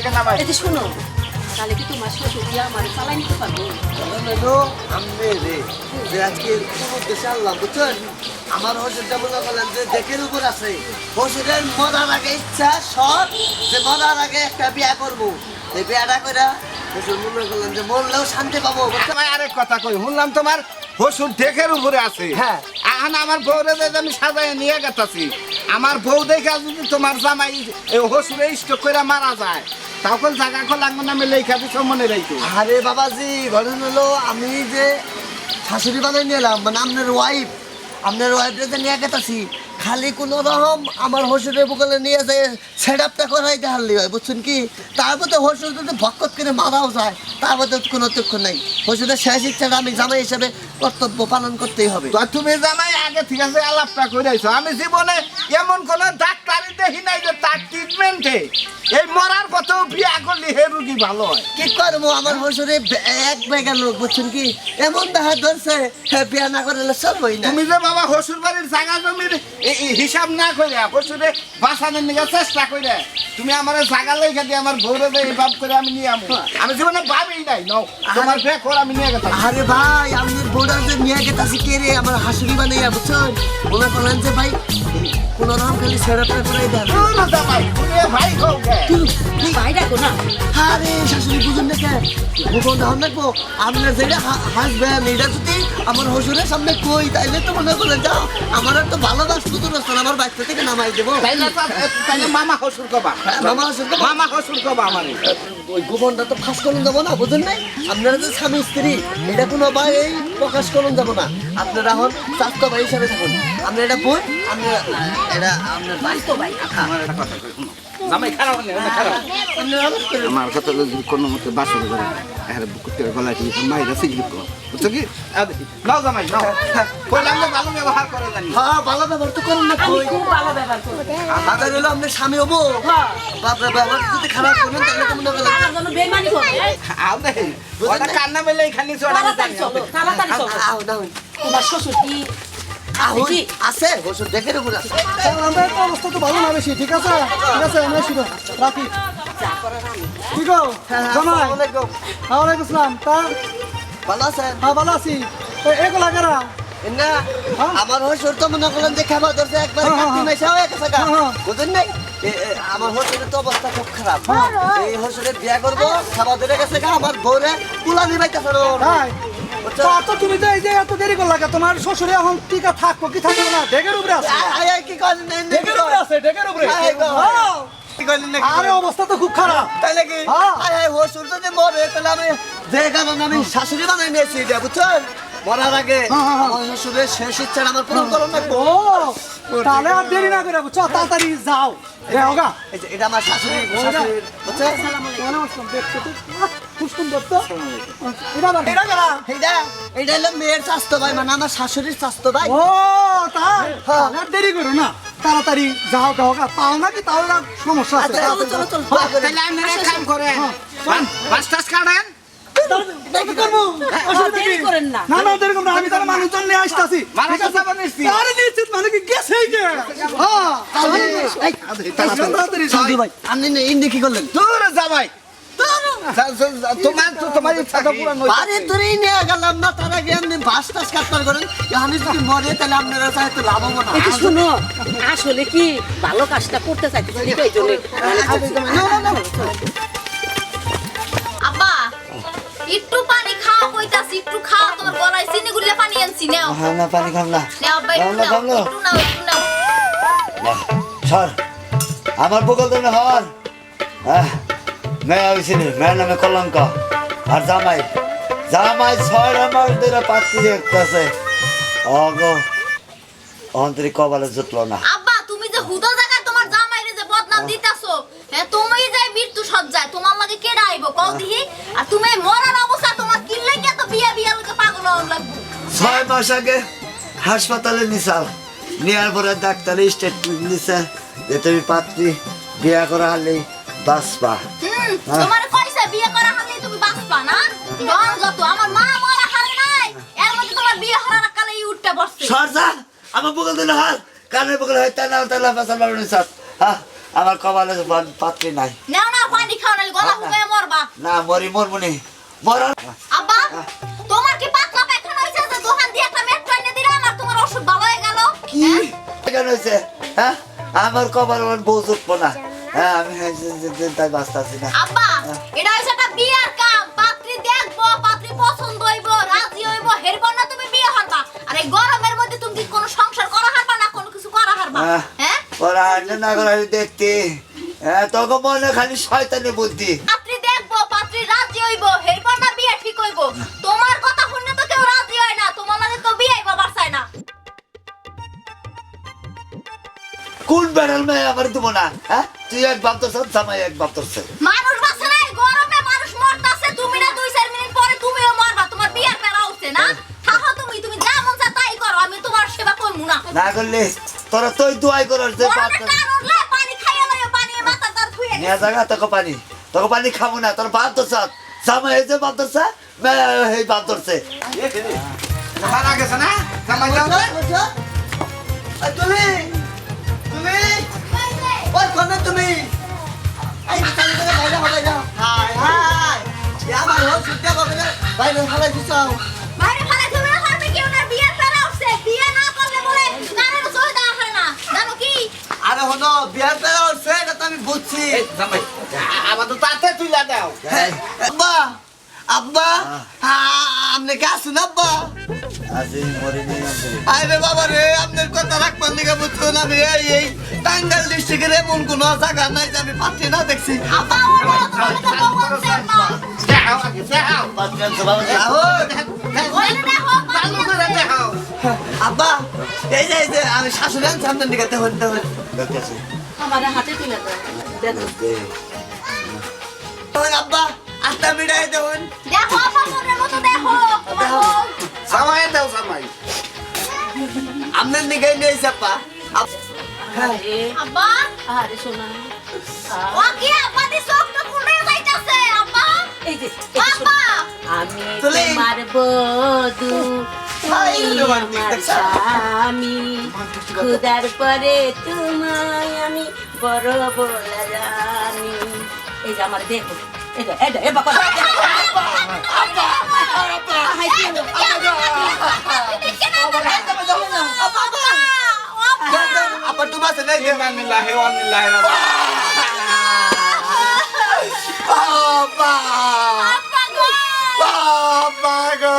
থেকে নামাই। এই যে শোনো, তাহলে কি তোমার শ্বশুর দিয়া আমার চালাই নিতে পারবো? আমি রে যে আজকে কোন দেশে আনলাম বুঝছেন আমার হোসেনটা মনে করলেন যে দেখের উপর আছে হোসেনের মরার আগে ইচ্ছা সব যে মরার আগে একটা বিয়া করবো এই বিয়াটা করে হোসেন মনে করলেন যে মরলেও শান্তি পাবো তোমায় আরেক কথা কই, শুনলাম তোমার হসুর ঢেকের উপরে আছে। হ্যাঁ। এখন আমার বউরে যে আমি সাজাই নিয়ে গেতাছি, আমার বউ দেখা যদি তোমার জামাই এই হসুরে স্টক করে মারা যায়, তখন জায়গা লাগবে না, আমি লেখা দিচ্ছ মনে রাখো। আরে বাবাজি ঘটনা হলো আমি যে শাশুড়ি বানাই নিলাম মানে আপনার ওয়াইফটা যে নিয়ে গেতাছি খালি কোনো রকম আমার হসুরের বুকলে নিয়ে যায় সেট আপটা করাইতে হারলি হয় বুঝছেন কি তারপর তো হসুর যদি ভক্কত করে মারাও যায় তারপর তো কোনো তথ্য নাই হসুরের শেষ ইচ্ছাটা আমি জামাই হিসেবে কর্তব্য পালন করতেই হবে তো তুমি জামাই আগে ঠিক আছে আলাপটা করে আইছো, আমি জীবনে এমন কোন ডাক্তারি দেখি নাই যে তার ট্রিটমেন্টে এই মরার কথাও বিয়া করলে হে রুগী ভালো হয়। কি করবো আমার হসুরে এক বেগের লোক বুঝছেন কি এমন দেখা ধরছে বিয়া না করলে চলবই না তুমি যে বাবা হসুর বাড়ির জায়গা জমির হিসাব না করে হসুরে বাঁচানোর নিয়ে চেষ্টা করে তুমি আমার জায়গা লেখা দিয়ে আমার ভোরে যে এই ভাব করে আমি নিয়ে আমো, আমি জীবনে ভাবি নাই নাও তোমার ব্যাগ করে আমি নিয়ে গেতাম। আরে ভাই আমি বোর্ডার যে নিয়ে গেতাছি কে রে আমার হাসুরি বানাইয়া বুঝছেন ওনা করলেন যে ভাই কোনো রকম খালি সেরাপটা করে দেন জামাই তুমি ভাই খাও গে ভাই ডাকো না। আরে শাশুড়ি বুঝুন না কে ভূগোল ধান রাখবো আপনার যেটা হাসবেন এটা যদি আমার হসুরের সামনে কই তাইলে তো মনে করলেন যাও আমার তো ভালো গাছ নতুন আসতো আমার বাচ্চা থেকে নামাই দেবো তাইলে মামা হসুর কবা, মামা হসুর কবা? মামা হসুর কবা আমার ওই গোপনটা তো ফাঁস করুন যাবো না বুঝুন নাই আপনারা যে স্বামী স্ত্রী এটা কোনো ভাই এই প্রকাশ করুন যাবো না আপনারা এখন স্বাস্থ্য ভাই হিসাবে থাকুন আপনার এটা বই আপনার এটা আপনার বাস্তব ভাই। আমার একটা কথা কই শুনো, জামাই খারাপ নেই খারাপ আমার কথা যদি কোনো মতে বাসর করে আরে বুকুতের গলায় কি মাইরা সিগলি কর বুঝছো কি নাও জামাই নাও কইলাম না ভালো ব্যবহার করে জানি। হ্যাঁ ভালো ব্যবহার তো করুন না আমি কই খুব ভালো ব্যবহার করবো। আদা হলো আপনার স্বামী হবো হ্যাঁ। বাপরে ব্যবহার যদি খারাপ করবেন তাহলে তো মনে করলেন আমার জন্য বেইমানি করবে। আও দেই ওটা কান্না মেলে এখানে চড়া তাড়াতাড়ি চলো, তাড়াতাড়ি চলো। আও না তোমার শ্বশুর কি আহুন কি? আছে বসে দেখে উপর আছে আমাদের তো অবস্থা তো ভালো না বেশি ঠিক আছে আমরা শুনো রাখি যা করার আমি। ঠিক জামাই আলাইকুম ওয়ালাইকুম আসসালাম তা ভালো আছেন হ্যাঁ ভালো আছি এগুলা কারা না আমার হসুর তো মনে করলেন যে খাবার ধরছে একবার হ্যাঁ, কাটি হ্যাঁ। মেশা হয়ে গেছে গা হ্যাঁ, হ্যাঁ। বুঝলেন নাই আমার হসুরের তো অবস্থা খুব খারাপ এই হসুরের বিয়া করবো খাবার ধরে গেছে গা আমার বউরে পুলা নিবাইতেছে তাই তো তুমি তো এই যে এত দেরি করলা কে? তোমার শ্বশুরে এখন টিকা থাকবো কি থাকবে না ডেকের উপরে আছে কি করেন ডেকের উপরে আছে ডেকের উপরে হ্যাঁ। কি করেন নাকি আরে অবস্থা তো খুব খারাপ তাইলে কি হ্যাঁ। হসুর যদি মরে তাহলে আমি যে কারণে আমি শাশুড়ি বানাই নিয়েছি এটা বুঝছেন মরার আগে আমার শ্বশুরের শেষ ইচ্ছা আমার পূরণ করুন না ও তাহলে আর দেরি না করে চল তাড়াতাড়ি যাও রে হোগা এটা আমার শাশুড়ি শাশুড়ির বুঝছেন দেখছো তো খুব সুন্দর তো এটা এটা হলো মেয়ের স্বাস্থ্য ভাই মানে আমার শাশুড়ির স্বাস্থ্য ভাই ও তাই তাহলে আর দেরি করো না তাড়াতাড়ি যাও হোগা পাও নাকি তাহলে আর সমস্যা আছে চলো চলো চলো। তাহলে আপনারা এক কাম করেন পাঁচ টাস কাটেন কি করবো দেরি করেন না। না না দেরি করবো না, আমি তার মানুষজন নিয়ে আসতেছি মানুষ যাবে নিশ্চিত। আরে নিশ্চিত মানে কি গেছে হ্যাঁ তাড়াতাড়ি শাশুড়ি ভাই আপনি ইন্দি কি করলেন দূর জামাই তোমার ইচ্ছাটা পুরো বাড়ি ধরেই নিয়ে গেলাম না তার আগে আপনি বাস টাস কাটবার করেন আমি যদি মরে তাহলে আপনারা চাই তো লাভ হবো না এই যে শোনো, আসলে কি ভালো কাজটা করতে চাইতেছি তো এই জন্য আব্বা একটু পানি খাও কইতাছি একটু খাও তোমার গলায় চিনি গুলে পানি আনছি নাও হ্যাঁ না পানি খাম না নাও আব্বা একটু নাও একটু নাও একটু নাও সর আমার বকল দেবে হর মেয়ে হয়েছিল মেয়ের নামে কলঙ্ক আর জামাই জামাই 6 মাস ধরে পাত্রী দেখতেছে অগো অন্তরি কপালে জুটলো না আব্বা তুমি যে হুদা জায়গায় তোমার জামাইরে যে বদনাম দিতাছো হ্যাঁ তুমি যাই মৃত্যু সজ্জায় তোমার লাগে কেডা আইবো কল দিহি আর তুমি মরার অবস্থা তোমার কি লাগে এত বিয়া লোকে পাগল হওয়ার লাগবো 6 মাস আগে হাসপাতালে নিছাল নেওয়ার পরে ডাক্তারি স্টেটমেন্ট দিছে যে তুমি পাত্রী বিয়া করা হলেই বাঁচবা তোমার কইছে বিয়ে করা হলে তুমি বাঁচবা না ডন যত আমার মা মরা হারে নাই এর মধ্যে তোমার বিয়ে হওয়ার কালে উঠতে বসছে সরজা আমার বকল দিলে হাল কানের বকল হয় তা না তালা ফাসাল বাবু নিছাল হ্যাঁ আমার কপালে পাত্রী নাই নাও না পানি খাও না গলা শুকায় মরবা। না মরমুনি মরার আব্বা তোমার কি পাতলা পায়খানা হইছে যে দোকান দিয়ে একটা মেট্রো এনে দিলাম আর তোমার ওষুধ ভালো হয়ে গেল? কি কেন হয়েছে হ্যাঁ আমার কবার বউ জুটবো না হ্যাঁ আমি তাই বাঁচতেছি না আব্বা এটা হইছে একটা বিয়ার কাম, পাত্রী দেখবো, পাত্রী পছন্দ হইব, রাজি হইব, হেরপর না তুমি বিয়ে হারবা। আর এই গরমের মধ্যে তুমি কি কোনো সংসার করা হারবা না কোনো কিছু করা হারবা? হ্যাঁ ওরা আনলে না করে দেখতে হ্যাঁ তখন মনে খালি শয়তানি বুদ্ধি পাত্রী দেখবো, পাত্রী রাজি হইব, হেরপর না বিয়ে ঠিক হইব। তোমার কথা শুনলে তো কেউ রাজি হয় না, তোমার লাগে তো বিয়ে বাবার চায় না। কোন বেড়াল মেয়ে আমার দেবো না হ্যাঁ তুই এক বাপ তোর জামাই এক বাপ তোর মানুষ বাঁচে না, এই গরমে মানুষ মরতাছে, তুমি না 2-4 মিনিট পরে তুমিও মরবা, তোমার বিয়ের পেরা উঠছে না। থাকো তুমি যা মন চায় তাই করো, আমি তোমার সেবা করবো না। না করলে তোরা তুই দোয়াই করার যে বাপ গরমে কান উঠলে পানি খাইয়া লইও, পানি মাথা তার ধুয়ে নিয়ে জায়গা তোকে পানি খাবো না তোর বাপ তোর জামাই এই যে বাপ তোর এই বাপ ধরছে মারা গেছে না জামাই যাও না তুমি তুমি ওই কোন তুমি এই চালি করে বাইরে হলে যাও হাই হাই আমার হসুটা কবে বাইরে হলে দিছাও বাইরে ফেলে তুমি না পারবে কি, ওনার বিয়ের পেরা উঠছে, বিয়ে না করলে বলে কারণ সই দেওয়া হয় না, জানো কি? আরে হলো বিয়ার পেরা হচ্ছে এটা তো আমি বুঝছি এই জামাই আমার তো তাতে তুইলা দাও আব্বা আব্বা আপনি কে আসুন আব্বা আজি মরিনি আরে বাবা রে আপনার কথা রাখবার লিগে বুঝছেন আমি এই টাঙ্গাইল ডিস্ট্রিক্টের এমন কোনো জায়গা নাই যে আমি পাচ্ছি না দেখছি আব্বা ওর বড় তোমাকে তো ভগবান সেবা দেখাও আগে দেখাও ওইলে দেখো চালু করে দেখাও আব্বা এই যে আমি শাশুড়ি আনছি আপনার দিকে দেখুন দেখুন আমার হাতে তুলে দাও দেখো দেখুন আব্বা আটটা মিটাই দেখুন দেখো আব্বা মনের মতো দেখো তোমার বউ। জামাই দাও জামাই আপনার দিকে নিয়েছে আব্বা আরে আব্বা আরে শোনা ও কি আব্বা দি চোখ তো খুলে যাইতাছে আব্বা। এই যে আব্বা আমি তুলে। তোমার বধূ হাই, তুমি রোমান্টিক আমার দেখছো? স্বামী খুদার পরে তোমায় আমি বড় বড় রানী এই যে আমার দেখো এটা এটা এ বাবা আব্বা তুমি আছে নাই ইন্নালিল্লাহি ওয়া ইন্না ইলাইহি আব্বা বাবা গো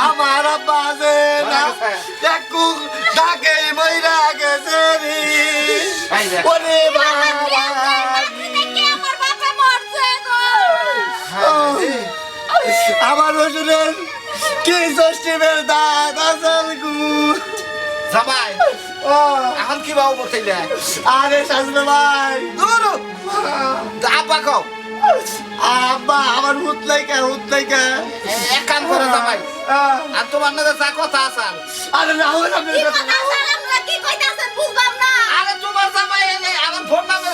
আমার আব্বা যে না একটু ডাকে মইরা গেছে রে ওরে বাবা আমার বাপে মরছে গো। আমার শ্বশুরের কি ষষ্ঠীমের দাঁত আসল গু জামাই এখন কি বাবু বসাইলে আরে শাশুড়ি ভাই দূর আব্বা কও আব্বা আমার হুত লাইকা এক কাম করে জামাই আর তোমার নাকি যা কথা আসাল আরে রাহুল আপনি কি কথা স্যার আপনারা কি কইতাছেন বুঝলাম না। আরে তোমার জামাই এনে আমার ফোন নামে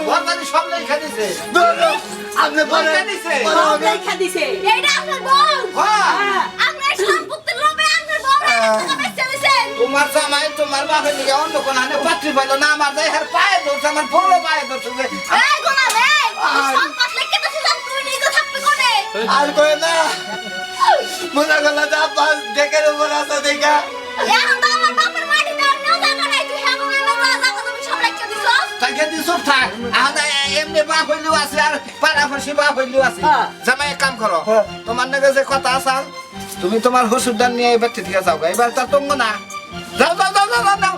ঘরবাড়ি সব লেখা দিছে আপনি পরে দিছে সব লেখা দিছে এইটা আপনার বউ। হ্যাঁ আপনার সম্পত্তির লোভে আপনার বউ টাকা বেচে দিছেন। তোমার জামাই তোমার বাপের লিগে অন্য কোন হানে পাত্রী পাইলো না আমার যাই হার পায়ে ধরছে আমার বড় পায়ে ধরছে এই গোলাম এই সম্পদ লেখকে তো ছিলাম তুই নিজে থাকবি কোনে। আর কই না মনে গলা যা পাস দেখে উপর আছে দেখা এখন তো আমার বাপের মাটিতে আর নেও জায়গা নাই, তুই হ্যাঁ কোনো জায়গা তুমি সব লেখকে দিছস। তাকে দি সব থাক এখন এমনি বাপ হইলেও আছে আর পাড়াপড়শি বাপ হইলেও আছে জামাই এক কাম করো তোমার নাকি যে কথা আসাল তুমি তোমার হুসুরদান নিয়ে এবার থেকে যাও গা এবার তার তঙ্গ না যাও যাও যাও যাও যাও নাও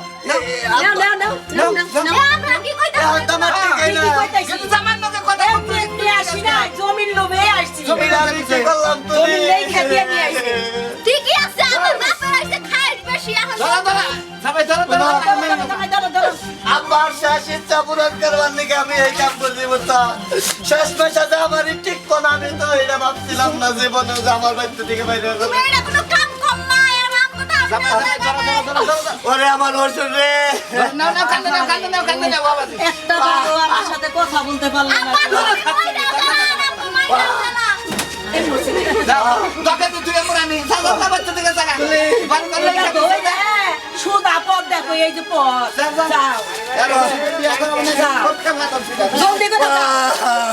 নাও নাও নাও নাও এ আপনারা কি কইতাছেন? তোমার ঠিক কি না কইতাছি কিন্তু জামাই নাকি কথা এমনি আসি না জমির লোভে আসছি আমি কি করলাম জমি লেখা দিয়ে নিয়ে আইছে ঠিকই আছে আমার বাপের আইছে খাইট বেশি এখন ধরো ধরো জামাই ধরো ধরো ধরো ধরো আবার শেষ ইচ্ছা পূরণ করবার লিগে আমি এই কাম করছি বুঝতা শেষ পেশাতে আমার ঠিক কোন আমি তো এটা ভাবছিলাম না জীবনে যে আমার বাড়িতে থেকে বাইরে হলো। তুমি এটা কোনো কাম কর না এর নাম কথা জামাই ধরো ধরো ধরো ধরো ওরে আমার শ্বশুর রে না না কান্দে না কান্দে না কান্দে না বাবা একটা বারো আমার সাথে কথা বলতে পারলাম না এই মুছে যাও তোকে তো তুই এমন আনি যাও যাও বাচ্চা থেকে জায়গা ভালো করে দেখো এই যে সুদা পথ দেখো এই যে পথ যাও বিয়া করো না যাও জলদি করে যাও